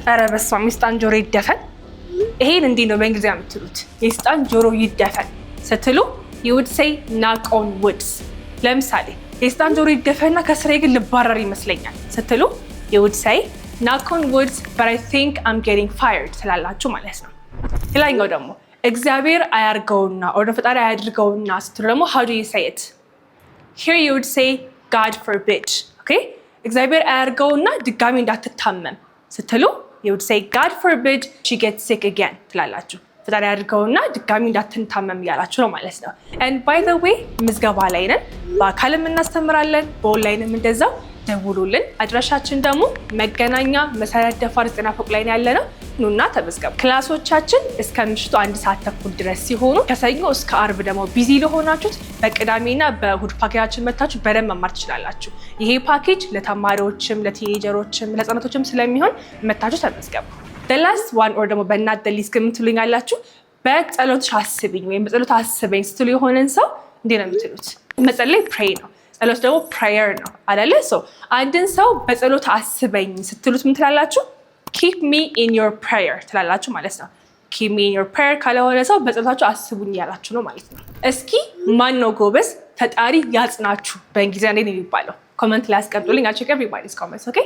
ኧረ በስመ አብ የሰይጣን ጆሮ ይደፈን። ይሄን እንዲህ ነው በእንግሊዝኛ የምትሉት። የሰይጣን ጆሮ ይደፈን ስትሉ you would say knock on wood። ለምሳሌ የሰይጣን ጆሮ ይደፈንና ከስራዬ ግን ልባረር ይመስለኛል ስትሉ you would say knock on wood but I think I'm getting fired ትላላችሁ ማለት ነው። ሌላኛው ደግሞ እግዚአብሔር አያርገውና ወደ ፈጣሪ አያድርገውና ስትሉ ደግሞ how do you say it? Here you would say God forbid። Okay? እግዚአብሔር አያርገውና ድጋሚ እንዳትታመም ስትሉ you would say God forbid she gets sick again ትላላችሁ። ፈጣሪ አያርገውና ድጋሚ እንዳትታመም እያላችሁ ነው ማለት ነው። and by the way ምዝገባ ላይ ነን። በአካልም እናስተምራለን፣ በኦንላይንም እንደዛው ደውሉልን። አድራሻችን ደግሞ መገናኛ መሰረት ደፋር 9 ፎቅ ላይ ያለ ነው። ኑና ተመዝገቡ። ክላሶቻችን እስከ ምሽቱ 1 ሰዓት ተኩል ድረስ ሲሆኑ ከሰኞ እስከ አርብ ደግሞ ቢዚ ለሆናችሁት በቅዳሜና በእሁድ ፓኬጃችን መታችሁ በደንብ መማር ትችላላችሁ። ይሄ ፓኬጅ ለተማሪዎችም ለቲኔጀሮችም ለህፃናቶችም ስለሚሆን መታችሁ ተመዝገቡ። the last one or ደግሞ በእናት ደሊስ ግን ትሉኛላችሁ በጸሎትሽ አስብኝ ወይም በጸሎት አስበኝ ስትሉ የሆነን ሰው እንዴት ነው የምትሉት? መጸለይ ፕሬይ ነው። ጸሎት ደግሞ ፕሬየር ነው አይደለ? አንድን ሰው በጸሎት አስበኝ ስትሉት ምን ትላላችሁ? keep me in your prayer ትላላችሁ ማለት ነው። keep me in your prayer ካልሆነ ሰው በጸሎታችሁ አስቡኝ ያላችሁ ነው ማለት ነው። እስኪ ማን ነው ጎበዝ ፈጣሪ ያጽናችሁ በእንግሊዝኛ እንዴት ነው የሚባለው? ኮሜንት ላይ አስቀምጡልኝ። I'll check everybody's comments, okay?